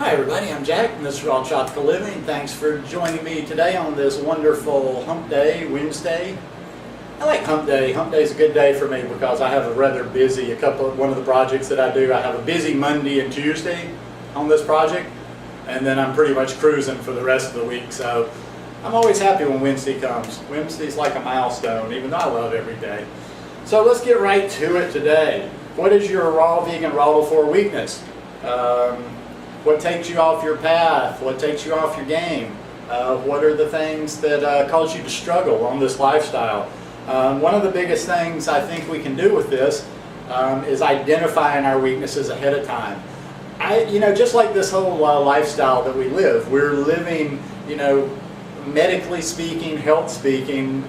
Hi everybody, I'm Jack from Mr. All Tropical Living. Thanks for joining me today on this wonderful hump day, Wednesday. I like hump day. Hump day is a good day for me because I have a rather busy, one of the projects that I do, I have a busy Monday and Tuesday on this project, and then I'm pretty much cruising for the rest of the week. So I'm always happy when Wednesday comes. Wednesday's like a milestone, even though I love every day. So let's get right to it today. What is your raw vegan raw for weakness? What takes you off your path? What takes you off your game? What are the things that cause you to struggle on this lifestyle? One of the biggest things I think we can do with this is identifying our weaknesses ahead of time. Just like this whole lifestyle that we live, we're living, medically speaking, health speaking,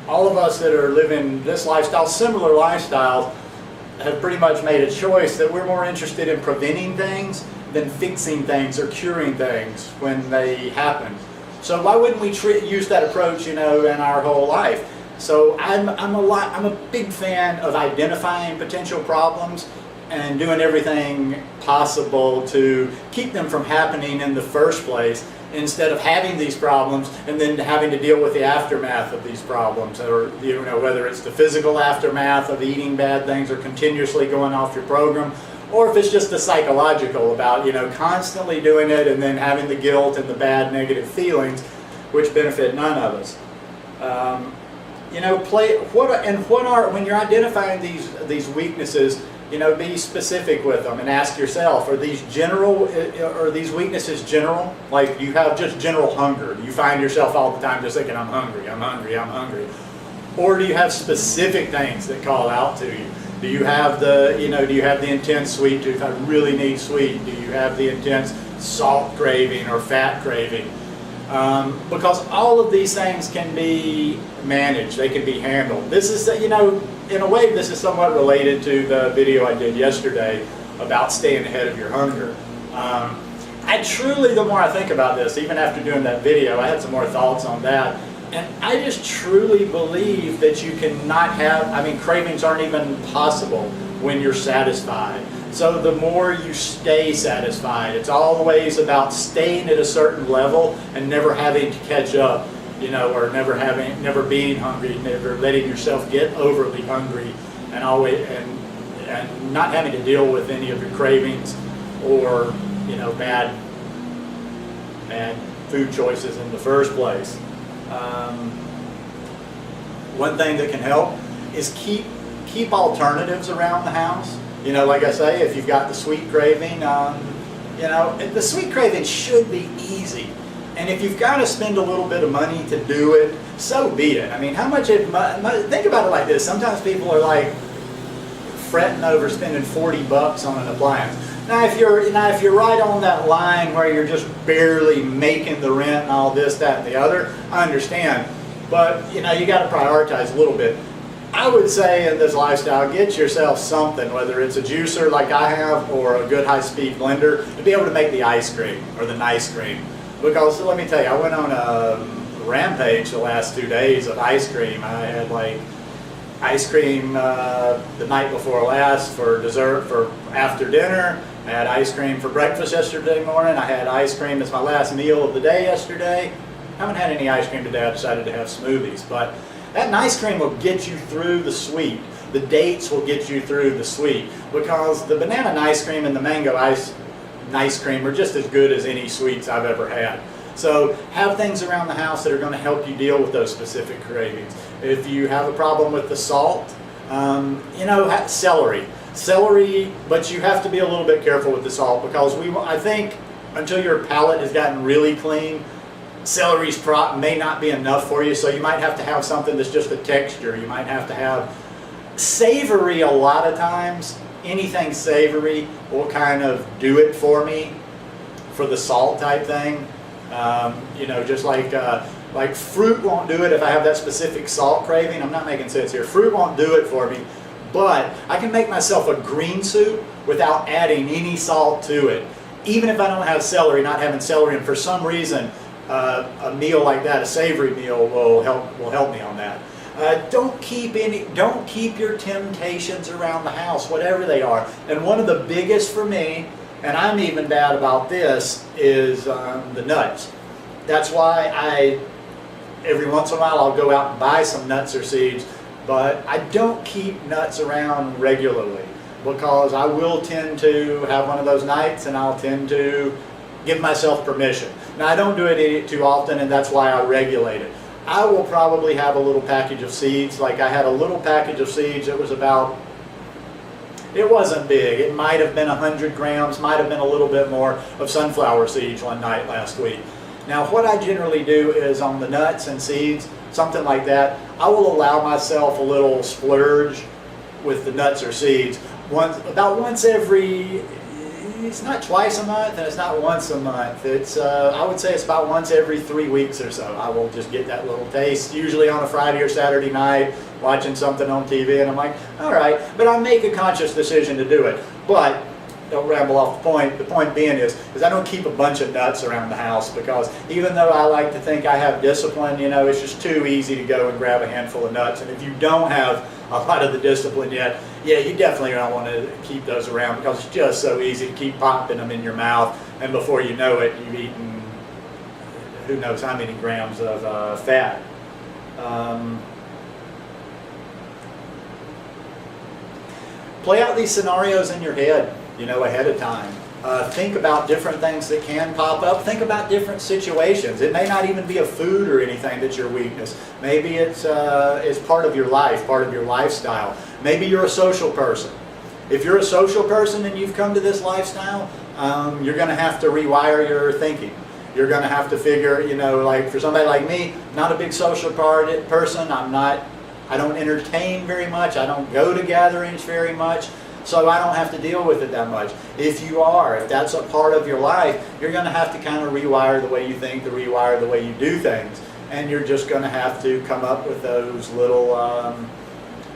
all of us that are living this lifestyle, similar lifestyles, have pretty much made a choice that we're more interested in preventing things than fixing things or curing things when they happen. So why wouldn't we use that approach, in our whole life? So I'm a big fan of identifying potential problems and doing everything possible to keep them from happening in the first place, instead of having these problems and then having to deal with the aftermath of these problems, or whether it's the physical aftermath of eating bad things or continuously going off your program, or if it's just the psychological about constantly doing it and then having the guilt and the bad negative feelings, which benefit none of us. When you're identifying these weaknesses, be specific with them and ask yourself: are these weaknesses general? Like you have just general hunger. You find yourself all the time just thinking, "I'm hungry, I'm hungry, I'm hungry," or do you have specific things that call out to you? Do you have the intense sweet tooth? I really need sweet. Do you have the intense salt craving or fat craving? Because all of these things can be managed. They can be handled. This is, in a way, this is somewhat related to the video I did yesterday about staying ahead of your hunger. The more I think about this, even after doing that video, I had some more thoughts on that. And I just truly believe that you cannot cravings aren't even possible when you're satisfied. So the more you stay satisfied, it's always about staying at a certain level and never having to catch up, or never being hungry, never letting yourself get overly hungry, and not having to deal with any of your cravings or, bad food choices in the first place. One thing that can help is keep alternatives around the house. Like I say, if you've got the sweet craving, the sweet craving should be easy. And if you've got to spend a little bit of money to do it, so be it. Think about it like this. Sometimes people are like fretting over spending $40 on an appliance. Now, if you're right on that line where you're just barely making the rent and all this, that, and the other, I understand. But you got to prioritize a little bit. I would say in this lifestyle, get yourself something, whether it's a juicer like I have or a good high-speed blender, to be able to make the ice cream or the nice cream. Because let me tell you, I went on a rampage the last 2 days of ice cream. I had ice cream the night before last for dessert for after dinner. I had ice cream for breakfast yesterday morning. I had ice cream as my last meal of the day yesterday. I haven't had any ice cream today. I decided to have smoothies. But that ice cream will get you through the sweet. The dates will get you through the sweet. Because the banana ice cream and the mango ice cream are just as good as any sweets I've ever had. So have things around the house that are going to help you deal with those specific cravings. If you have a problem with the salt, celery, but you have to be a little bit careful with the salt, because I think until your palate has gotten really clean, celery's may not be enough for you. So you might have to have something that's just a texture. You might have to have savory. A lot of times, anything savory will kind of do it for me for the salt type thing. Just like fruit won't do it if I have that specific salt craving. I'm not making sense here. Fruit won't do it for me, but I can make myself a green soup without adding any salt to it. Even if I don't have celery, not having celery, and for some reason a meal like that, a savory meal, will help me on that. Don't keep your temptations around the house, whatever they are. And one of the biggest for me and I'm even bad about this, is the nuts. That's why every once in a while I'll go out and buy some nuts or seeds, but I don't keep nuts around regularly because I will tend to have one of those nights and I'll tend to give myself permission. Now I don't do it too often, and that's why I regulate it. I will probably have a little package of seeds. Like I had a little package of seeds that was about, it wasn't big. It might have been 100 grams, might have been a little bit more, of sunflower seeds one night last week. Now what I generally do is on the nuts and seeds, something like that, I will allow myself a little splurge with the nuts or seeds. About once every, it's not twice a month and it's not once a month. It's I would say it's about once every 3 weeks or so. I will just get that little taste, usually on a Friday or Saturday night, watching something on TV, and I'm like, all right, but I make a conscious decision to do it. But don't ramble off the point. The point being is I don't keep a bunch of nuts around the house, because even though I like to think I have discipline, you know, it's just too easy to go and grab a handful of nuts. And if you don't have a lot of the discipline yet, yeah, you definitely don't want to keep those around, because it's just so easy to keep popping them in your mouth, and before you know it, you've eaten who knows how many grams of fat. Play out these scenarios in your head, you know, ahead of time. Think about different things that can pop up. Think about different situations. It may not even be a food or anything that's your weakness. Maybe it's part of your life, part of your lifestyle. Maybe you're a social person. If you're a social person and you've come to this lifestyle, you're going to have to rewire your thinking. You're going to have to figure, you know, like for somebody like me, not a big social person. I don't entertain very much. I don't go to gatherings very much. So I don't have to deal with it that much. If that's a part of your life, you're going to have to kind of rewire the way you think, to rewire the way you do things. And you're just going to have to come up with those little,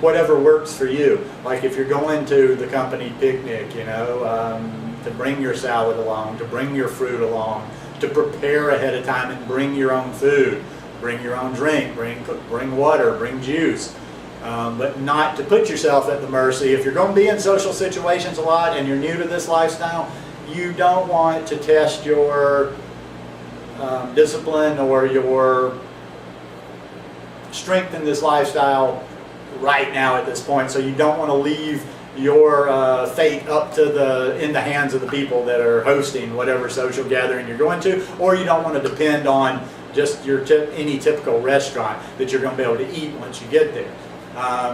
whatever works for you. Like if you're going to the company picnic, you know, to bring your salad along, to bring your fruit along, to prepare ahead of time and bring your own food, bring your own drink, bring water, bring juice. But not to put yourself at the mercy. If you're going to be in social situations a lot and you're new to this lifestyle, you don't want to test your discipline or your strength in this lifestyle right now at this point. So you don't want to leave your fate up to in the hands of the people that are hosting whatever social gathering you're going to, or you don't want to depend on just any typical restaurant that you're going to be able to eat once you get there.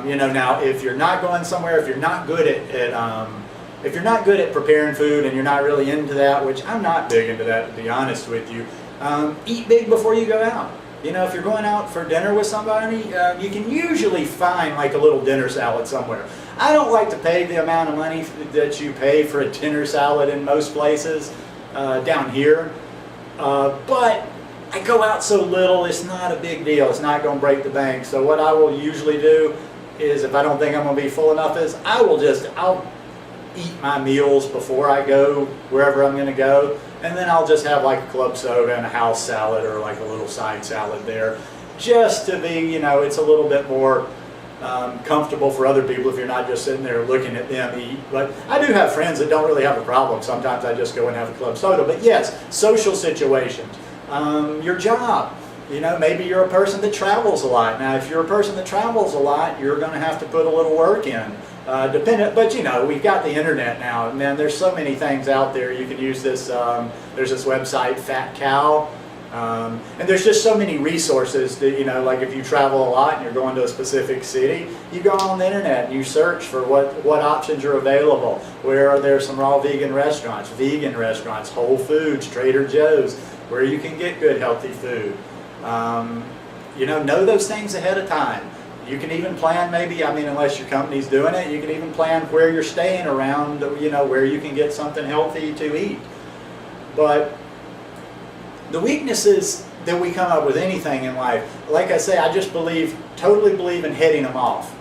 You know, now if you're not going somewhere, if you're not good at preparing food and you're not really into that, which I'm not big into that, to be honest with you, eat big before you go out. You know, if you're going out for dinner with somebody, you can usually find like a little dinner salad somewhere. I don't like to pay the amount of money that you pay for a dinner salad in most places down here, but I go out so little, it's not a big deal. It's not going to break the bank. So what I will usually do is, if I don't think I'm going to be full enough, is I'll eat my meals before I go wherever I'm going to go, and then I'll just have like a club soda and a house salad or like a little side salad there, just to be, you know, it's a little bit more comfortable for other people if you're not just sitting there looking at them eat. But I do have friends that don't really have a problem. Sometimes I just go and have a club soda. But yes, social situations. Your job, you know, maybe you're a person that travels a lot. Now, if you're a person that travels a lot, you're going to have to put a little work in. But you know, we've got the internet now, and man, there's so many things out there. You can use this. There's this website, Fat Cow, and there's just so many resources that, you know, like if you travel a lot and you're going to a specific city, you go on the internet and you search for what options are available. Where are there some raw vegan restaurants, Whole Foods, Trader Joe's, where you can get good healthy food. You know those things ahead of time. You can even plan unless your company's doing it, you can even plan where you're staying around, you know, where you can get something healthy to eat. But the weaknesses that we come up with anything in life, like I say, I just totally believe in heading them off.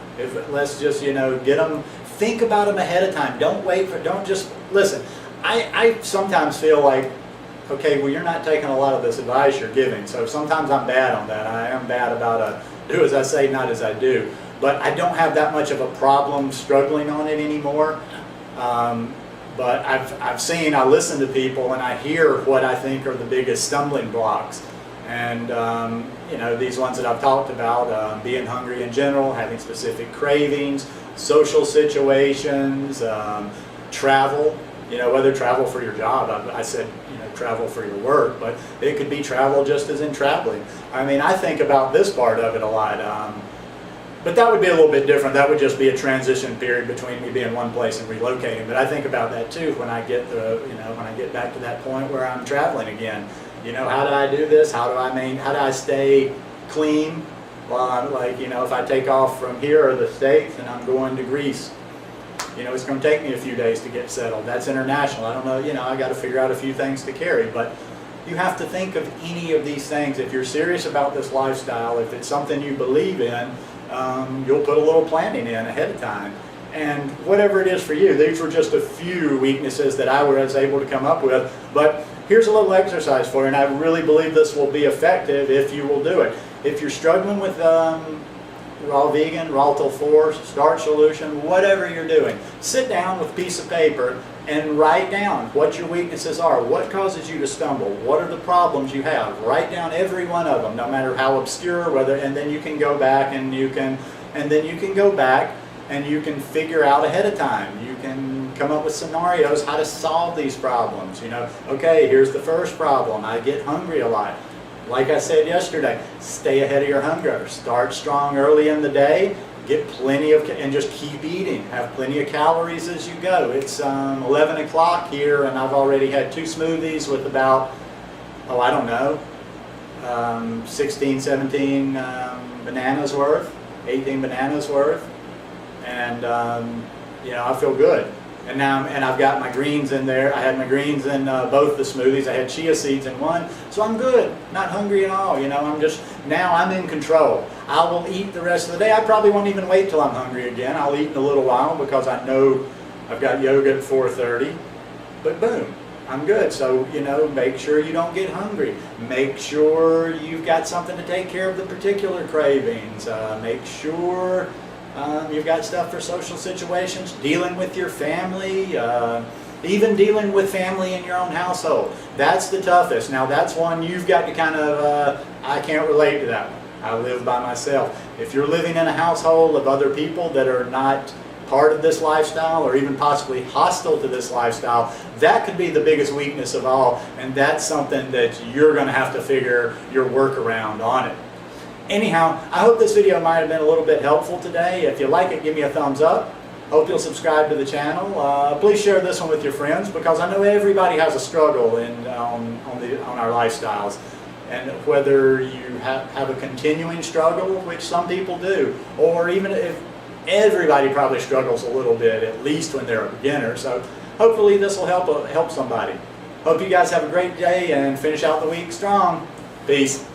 Let's just, you know, get them, think about them ahead of time. Don't just, listen, I sometimes feel like, okay, well, you're not taking a lot of this advice you're giving, so sometimes I'm bad on that. I am bad about do as I say, not as I do. But I don't have that much of a problem struggling on it anymore. But I've seen, I listen to people and I hear what I think are the biggest stumbling blocks. And you know, these ones that I've talked about, being hungry in general, having specific cravings, social situations, travel, you know, whether travel for your job, I said, you know, travel for your work, but it could be travel just as in traveling. I mean, I think about this part of it a lot. But that would be a little bit different. That would just be a transition period between me being one place and relocating. But I think about that too when I get when I get back to that point where I'm traveling again. You know, how do I do this? How do I stay clean while I'm, like, you know, if I take off from here or the States and I'm going to Greece, you know, it's going to take me a few days to get settled. That's international. I don't know, you know, I got to figure out a few things to carry, but you have to think of any of these things. If you're serious about this lifestyle, if it's something you believe in, you'll put a little planning in ahead of time. And whatever it is for you, these were just a few weaknesses that I was able to come up with. But here's a little exercise for you, and I really believe this will be effective if you will do it. If you're struggling with raw vegan, raw till 4, starch solution, whatever you're doing, sit down with a piece of paper and write down what your weaknesses are, what causes you to stumble, what are the problems you have. Write down every one of them, no matter how obscure, whether, and then you can go back and you can figure out ahead of time. You can come up with scenarios how to solve these problems. You know, okay, here's the first problem. I get hungry a lot. Like I said yesterday, stay ahead of your hunger. Start strong early in the day. Get plenty of, and just keep eating. Have plenty of calories as you go. It's 11 o'clock here, and I've already had 2 smoothies with about, oh, I don't know, 16, 17 bananas worth, 18 bananas worth, and you know, I feel good. And now, and I've got my greens in there. I had my greens in both the smoothies. I had chia seeds in one, so I'm good. Not hungry at all. You know, now I'm in control. I will eat the rest of the day. I probably won't even wait till I'm hungry again. I'll eat in a little while because I know I've got yoga at 4:30. But boom, I'm good. So, you know, make sure you don't get hungry. Make sure you've got something to take care of the particular cravings. Make sure you've got stuff for social situations, dealing with your family, even dealing with family in your own household. That's the toughest. Now that's one you've got to kind of, I can't relate to that one. I live by myself. If you're living in a household of other people that are not part of this lifestyle or even possibly hostile to this lifestyle, that could be the biggest weakness of all, and that's something that you're going to have to figure your workaround on it. Anyhow, I hope this video might have been a little bit helpful today. If you like it, give me a thumbs up. Hope you'll subscribe to the channel. Please share this one with your friends, because I know everybody has a struggle on our lifestyles. And whether you have a continuing struggle, which some people do, or even if everybody probably struggles a little bit, at least when they're a beginner. So hopefully this will help somebody. Hope you guys have a great day and finish out the week strong. Peace.